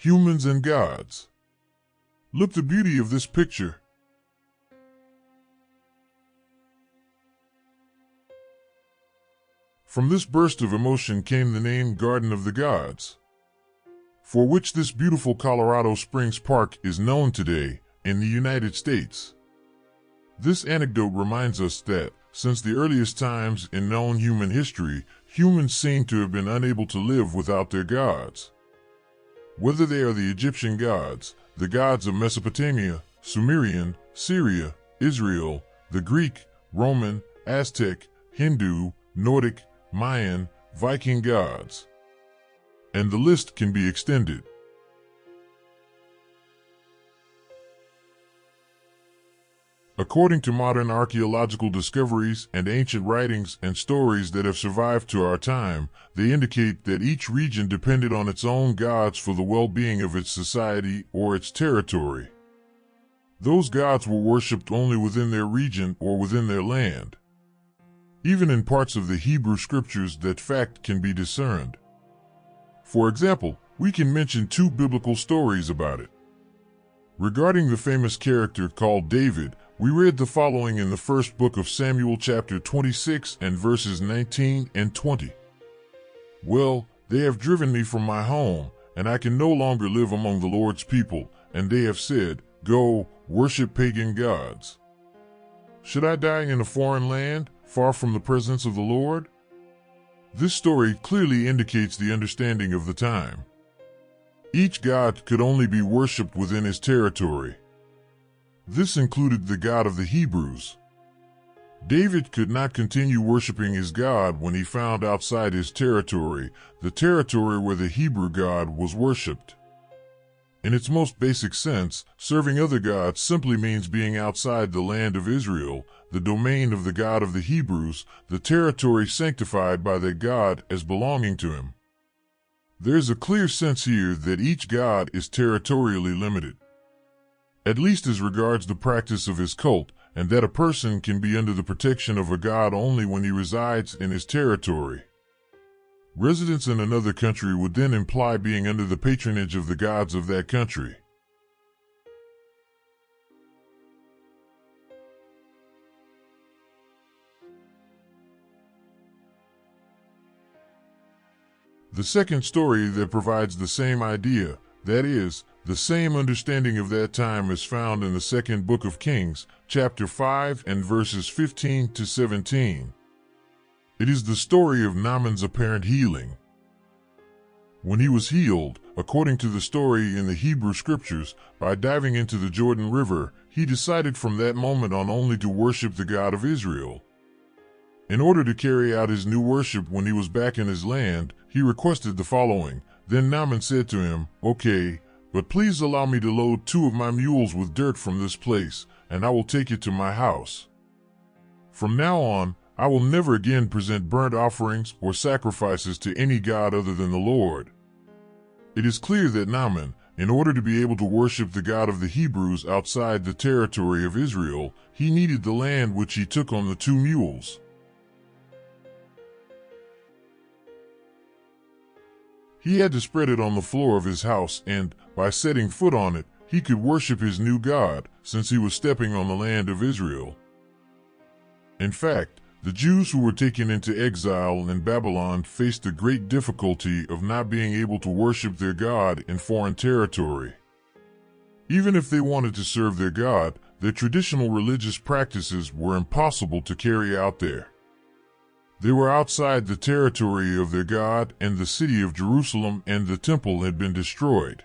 humans and gods. Look the beauty of this picture. From this burst of emotion came the name Garden of the Gods, for which this beautiful Colorado Springs Park is known today in the United States. This anecdote reminds us that, since the earliest times in known human history, humans seem to have been unable to live without their gods. Whether they are the Egyptian gods, the gods of Mesopotamia, Sumerian, Syria, Israel, the Greek, Roman, Aztec, Hindu, Nordic, Mayan, Viking gods. And the list can be extended. According to modern archaeological discoveries and ancient writings and stories that have survived to our time, they indicate that each region depended on its own gods for the well-being of its society or its territory. Those gods were worshipped only within their region or within their land. Even in parts of the Hebrew scriptures that fact can be discerned. For example, we can mention two biblical stories about it. Regarding the famous character called David, we read the following in the first book of Samuel chapter 26 and verses 19 and 20. Well, they have driven me from my home, and I can no longer live among the Lord's people, and they have said, go, worship pagan gods. Should I die in a foreign land, far from the presence of the Lord? This story clearly indicates the understanding of the time. Each god could only be worshipped within his territory. This included the God of the Hebrews. David could not continue worshiping his God when he found outside his territory, the territory where the Hebrew God was worshipped. In its most basic sense, serving other gods simply means being outside the land of Israel, the domain of the God of the Hebrews, the territory sanctified by that God as belonging to him. There's a clear sense here that each god is territorially limited, at least as regards the practice of his cult, and that a person can be under the protection of a god only when he resides in his territory. Residence in another country would then imply being under the patronage of the gods of that country. The second story that provides the same idea, that is, the same understanding of that time, is found in the second book of Kings, chapter 5 and verses 15 to 17. It is the story of Naaman's apparent healing. When he was healed, according to the story in the Hebrew scriptures, by diving into the Jordan River, he decided from that moment on only to worship the God of Israel. In order to carry out his new worship when he was back in his land, he requested the following. Then Naaman said to him, okay, but please allow me to load 2 of my mules with dirt from this place, and I will take it to my house. From now on, I will never again present burnt offerings or sacrifices to any god other than the Lord. It is clear that Naaman, in order to be able to worship the God of the Hebrews outside the territory of Israel, he needed the land which he took on the 2 mules. He had to spread it on the floor of his house, and, by setting foot on it, he could worship his new God, since he was stepping on the land of Israel. In fact, the Jews who were taken into exile in Babylon faced the great difficulty of not being able to worship their God in foreign territory. Even if they wanted to serve their God, their traditional religious practices were impossible to carry out there. They were outside the territory of their God, and the city of Jerusalem and the temple had been destroyed.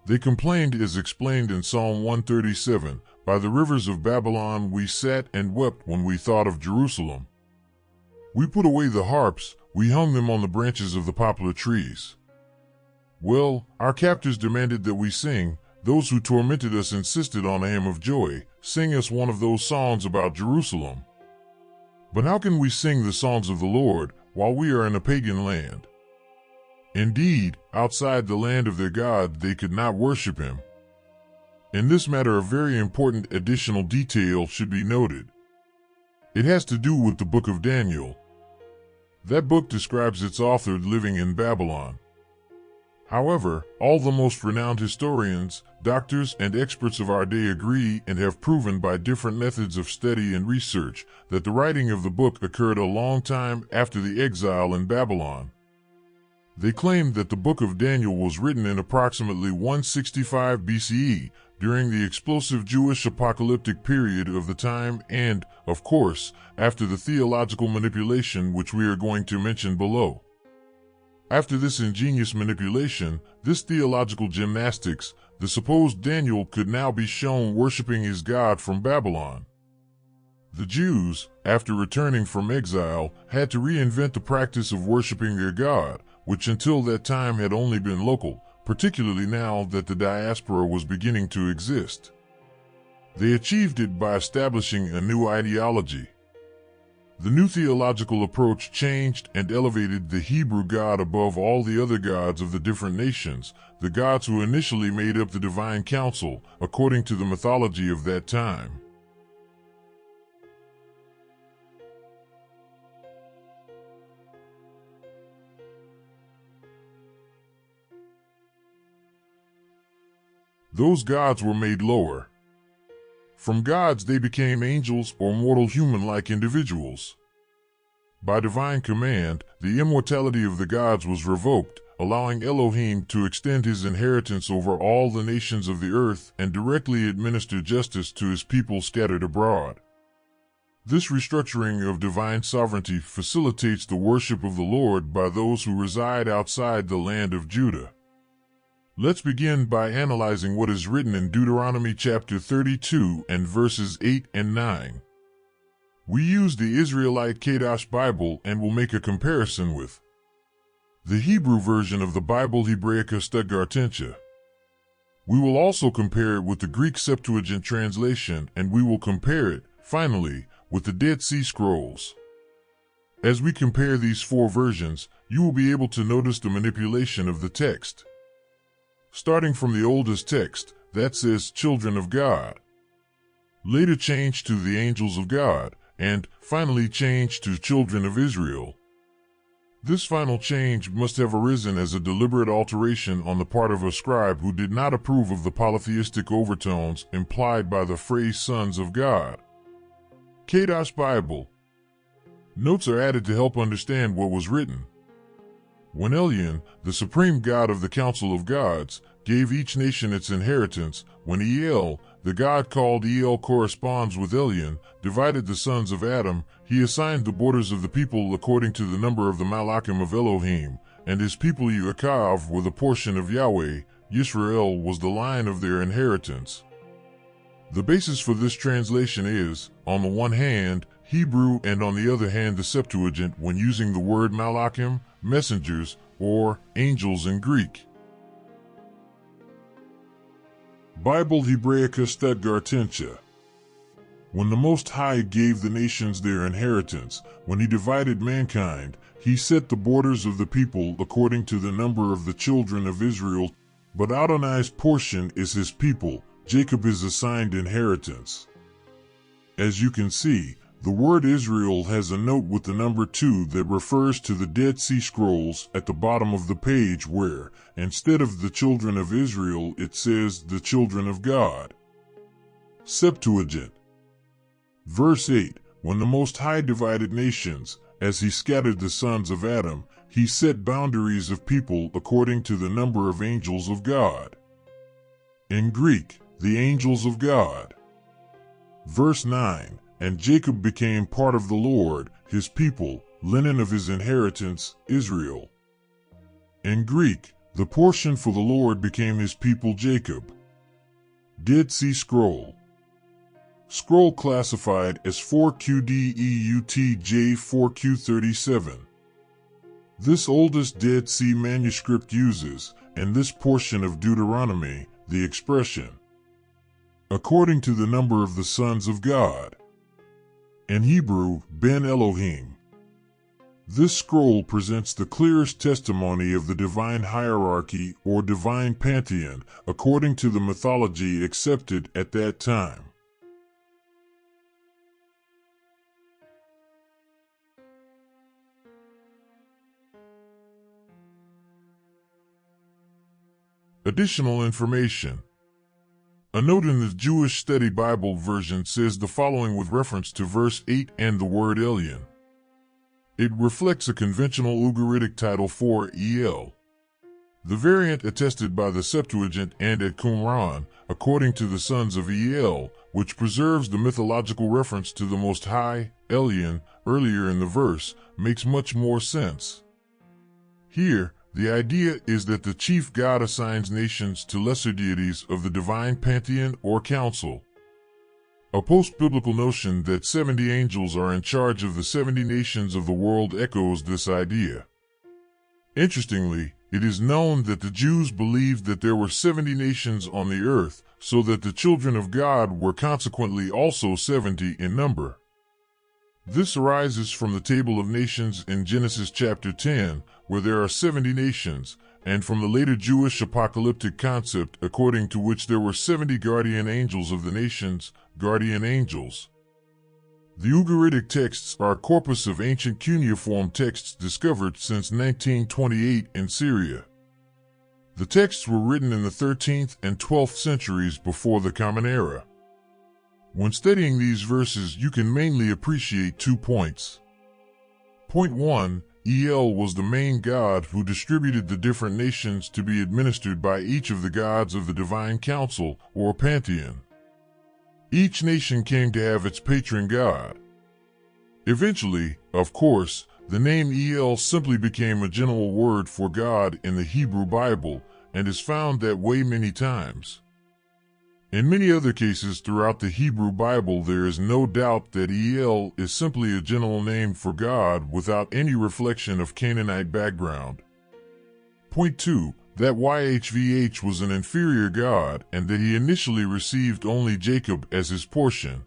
They complained as explained in Psalm 137, by the rivers of Babylon we sat and wept when we thought of Jerusalem. We put away the harps, we hung them on the branches of the poplar trees. Well, our captors demanded that we sing. Those who tormented us insisted on a hymn of joy. Sing us one of those songs about Jerusalem. But how can we sing the songs of the Lord while we are in a pagan land? Indeed, outside the land of their God, they could not worship him. In this matter, a very important additional detail should be noted. It has to do with the book of Daniel. That book describes its author living in Babylon, However, all the most renowned historians, doctors, and experts of our day agree and have proven by different methods of study and research that the writing of the book occurred a long time after the exile in Babylon. They claim that the book of Daniel was written in approximately 165 BCE, during the explosive Jewish apocalyptic period of the time and, of course, after the theological manipulation which we are going to mention below. After this ingenious manipulation, this theological gymnastics, the supposed Daniel could now be shown worshiping his God from Babylon. The Jews, after returning from exile, had to reinvent the practice of worshiping their God, which until that time had only been local, particularly now that the diaspora was beginning to exist. They achieved it by establishing a new ideology. The new theological approach changed and elevated the Hebrew God above all the other gods of the different nations, the gods who initially made up the divine council, according to the mythology of that time. Those gods were made lower. From gods they became angels or mortal human-like individuals. By divine command, the immortality of the gods was revoked, allowing Elohim to extend his inheritance over all the nations of the earth and directly administer justice to his people scattered abroad. This restructuring of divine sovereignty facilitates the worship of the Lord by those who reside outside the land of Judah. Let's begin by analyzing what is written in Deuteronomy chapter 32 and verses 8 and 9. We use the Israelite Kadash Bible and will make a comparison with the Hebrew version of the Bible Hebraica Stuttgartensia. We will also compare it with the Greek Septuagint translation, and we will compare it, finally, with the Dead Sea Scrolls. As we compare these four versions, you will be able to notice the manipulation of the text. Starting from the oldest text, that says children of God, later changed to the angels of God, and finally changed to children of Israel. This final change must have arisen as a deliberate alteration on the part of a scribe who did not approve of the polytheistic overtones implied by the phrase sons of God. Kadash Bible. Notes are added to help understand what was written. When Elyon, the supreme god of the council of gods, gave each nation its inheritance, when El, the god called El corresponds with Elyon, divided the sons of Adam, he assigned the borders of the people according to the number of the Malachim of Elohim, and his people Yaakov were the portion of Yahweh, Yisrael was the line of their inheritance. The basis for this translation is, on the one hand, Hebrew and on the other hand the Septuagint when using the word Malachim, messengers, or angels in Greek. Bible Hebraica Stuttgartensia. When the Most High gave the nations their inheritance, when he divided mankind, he set the borders of the people according to the number of the children of Israel, but Adonai's portion is his people, Jacob is assigned inheritance. As you can see, the word Israel has a note with the number 2 that refers to the Dead Sea Scrolls at the bottom of the page where, instead of the children of Israel, it says the children of God. Septuagint. Verse 8, when the Most High divided nations, as he scattered the sons of Adam, he set boundaries of people according to the number of angels of God. In Greek, the angels of God. Verse 9, and Jacob became part of the Lord, his people, linen of his inheritance, Israel. In Greek, the portion for the Lord became his people Jacob. Dead Sea Scroll. Scroll classified as 4QDEUTJ 4Q37. This oldest Dead Sea manuscript uses, in this portion of Deuteronomy, the expression, according to the number of the sons of God. In Hebrew, Ben Elohim. This scroll presents the clearest testimony of the divine hierarchy or divine pantheon, according to the mythology accepted at that time. Additional information. A note in the Jewish Study Bible version says the following with reference to verse 8 and the word Elyon. It reflects a conventional Ugaritic title for El. The variant attested by the Septuagint and at Qumran, according to the sons of El, which preserves the mythological reference to the Most High, Elyon, earlier in the verse, makes much more sense. Here, the idea is that the chief god assigns nations to lesser deities of the divine pantheon or council. A post-biblical notion that 70 angels are in charge of the 70 nations of the world echoes this idea. Interestingly, it is known that the Jews believed that there were 70 nations on the earth, so that the children of God were consequently also 70 in number. This arises from the Table of Nations in Genesis chapter 10, where there are 70 nations, and from the later Jewish apocalyptic concept according to which there were 70 guardian angels of the nations, guardian angels. The Ugaritic texts are a corpus of ancient cuneiform texts discovered since 1928 in Syria. The texts were written in the 13th and 12th centuries before the Common Era. When studying these verses, you can mainly appreciate 2 points. Point 1. El was the main god who distributed the different nations to be administered by each of the gods of the divine council, or pantheon. Each nation came to have its patron god. Eventually, of course, the name El simply became a general word for God in the Hebrew Bible, and is found that way many times. In many other cases throughout the Hebrew Bible, there is no doubt that El is simply a general name for God without any reflection of Canaanite background. Point 2. That YHVH was an inferior god and that he initially received only Jacob as his portion.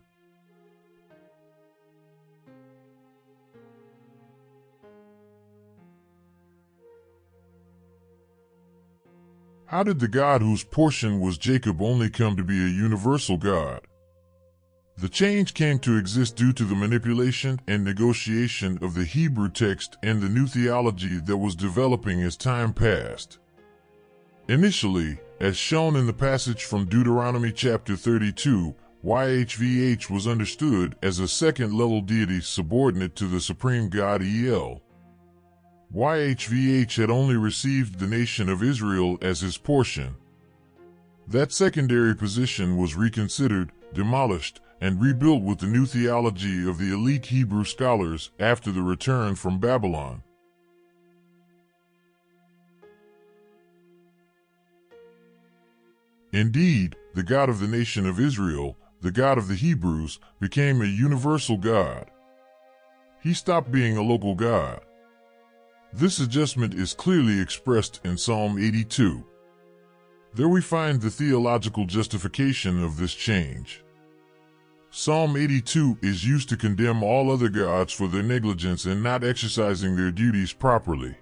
How did the God whose portion was Jacob only come to be a universal God? The change came to exist due to the manipulation and negotiation of the Hebrew text and the new theology that was developing as time passed. Initially, as shown in the passage from Deuteronomy chapter 32, YHVH was understood as a second-level deity subordinate to the supreme god El. YHVH had only received the nation of Israel as his portion. That secondary position was reconsidered, demolished, and rebuilt with the new theology of the elite Hebrew scholars after the return from Babylon. Indeed, the God of the nation of Israel, the God of the Hebrews, became a universal God. He stopped being a local God. This adjustment is clearly expressed in Psalm 82. There we find the theological justification of this change. Psalm 82 is used to condemn all other gods for their negligence in not exercising their duties properly.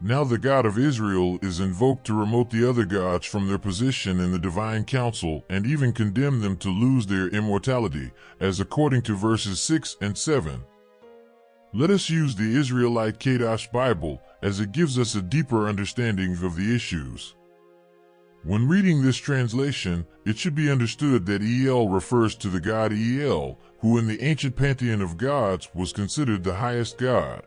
Now the God of Israel is invoked to remote the other gods from their position in the divine council and even condemn them to lose their immortality, as according to verses 6 and 7. Let us use the Israelite Kadash Bible, as it gives us a deeper understanding of the issues. When reading this translation, it should be understood that El refers to the god El, who in the ancient pantheon of gods was considered the highest god.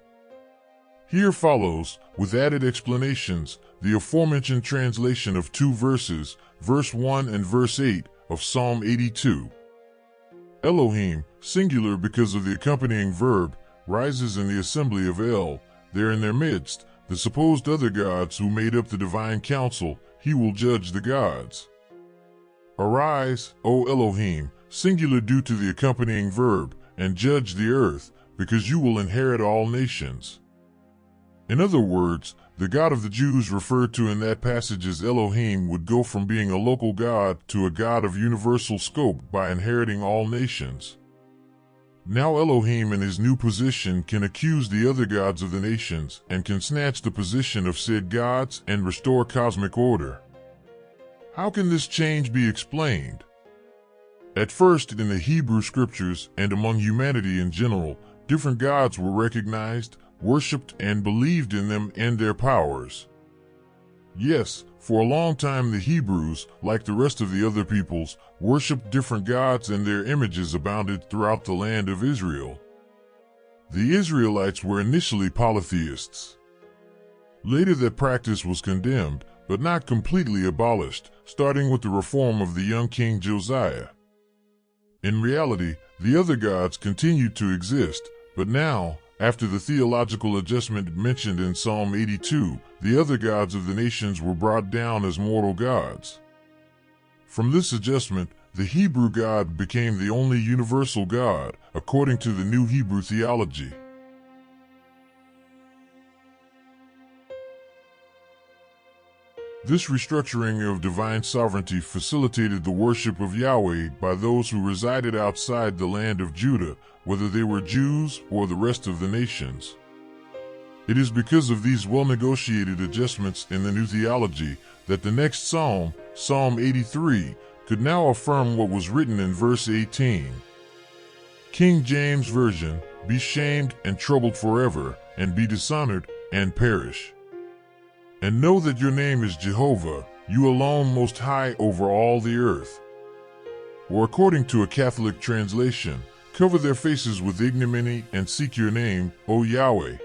Here follows, with added explanations, the aforementioned translation of 2 verses, verse 1 and verse 8, of Psalm 82. Elohim, singular because of the accompanying verb, rises in the assembly of El, there in their midst, the supposed other gods who made up the divine council. He will judge the gods. Arise, O Elohim, singular due to the accompanying verb, and judge the earth, because you will inherit all nations. In other words, the God of the Jews referred to in that passage as Elohim would go from being a local God to a God of universal scope by inheriting all nations. Now Elohim in his new position can accuse the other gods of the nations and can snatch the position of said gods and restore cosmic order. How can this change be explained? At first, in the Hebrew scriptures and among humanity in general, different gods were recognized, worshipped, and believed in them and their powers. Yes, for a long time the Hebrews, like the rest of the other peoples, worshipped different gods and their images abounded throughout the land of Israel. The Israelites were initially polytheists. Later that practice was condemned, but not completely abolished, starting with the reform of the young King Josiah. In reality, the other gods continued to exist, but now, after the theological adjustment mentioned in Psalm 82, the other gods of the nations were brought down as mortal gods. From this adjustment, the Hebrew God became the only universal God, according to the New Hebrew theology. This restructuring of divine sovereignty facilitated the worship of Yahweh by those who resided outside the land of Judah, whether they were Jews or the rest of the nations. It is because of these well-negotiated adjustments in the new theology that the next psalm, Psalm 83, could now affirm what was written in verse 18. King James Version, "Be shamed and troubled forever, and be dishonored, and perish. And know that your name is Jehovah, you alone most high over all the earth." Or according to a Catholic translation, "Cover their faces with ignominy and seek your name, O Yahweh.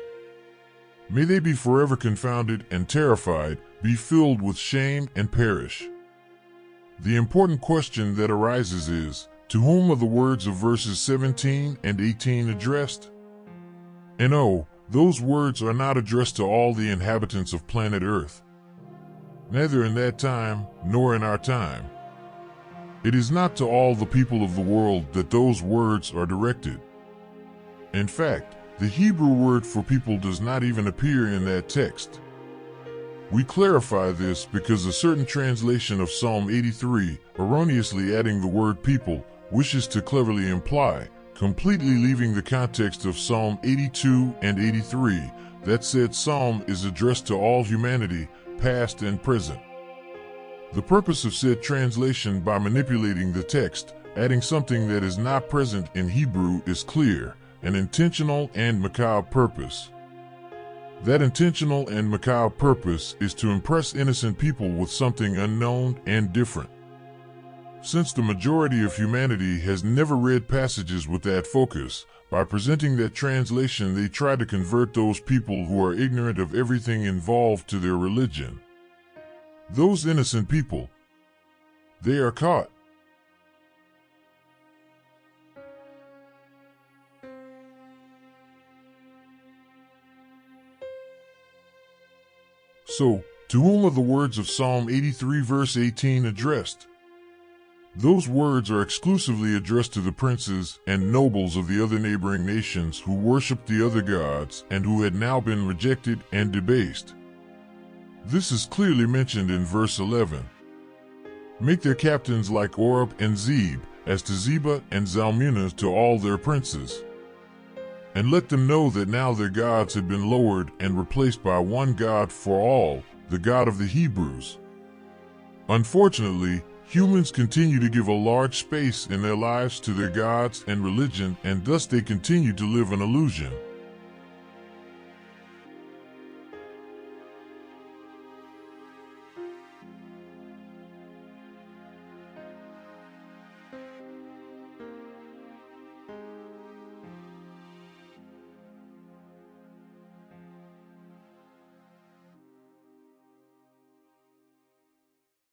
May they be forever confounded and terrified, be filled with shame and perish." The important question that arises is, to whom are the words of verses 17 and 18 addressed? And those words are not addressed to all the inhabitants of planet Earth. Neither in that time, nor in our time. It is not to all the people of the world that those words are directed. In fact, the Hebrew word for people does not even appear in that text. We clarify this because a certain translation of Psalm 83, erroneously adding the word people, wishes to cleverly imply, completely leaving the context of Psalm 82 and 83, that said psalm is addressed to all humanity, past and present. The purpose of said translation by manipulating the text, adding something that is not present in Hebrew is clear, an intentional and macabre purpose. That intentional and macabre purpose is to impress innocent people with something unknown and different. Since the majority of humanity has never read passages with that focus, by presenting that translation they try to convert those people who are ignorant of everything involved to their religion. Those innocent people, they are caught. So, to whom are the words of Psalm 83 verse 18 addressed? Those words are exclusively addressed to the princes and nobles of the other neighboring nations who worshipped the other gods and who had now been rejected and debased. This is clearly mentioned in verse 11. "Make their captains like Oreb and Zeb, as to Zebah and Zalmunna to all their princes. And let them know that now their gods had been lowered and replaced by one God for all, the God of the Hebrews." Unfortunately, humans continue to give a large space in their lives to their gods and religion, and thus they continue to live an illusion.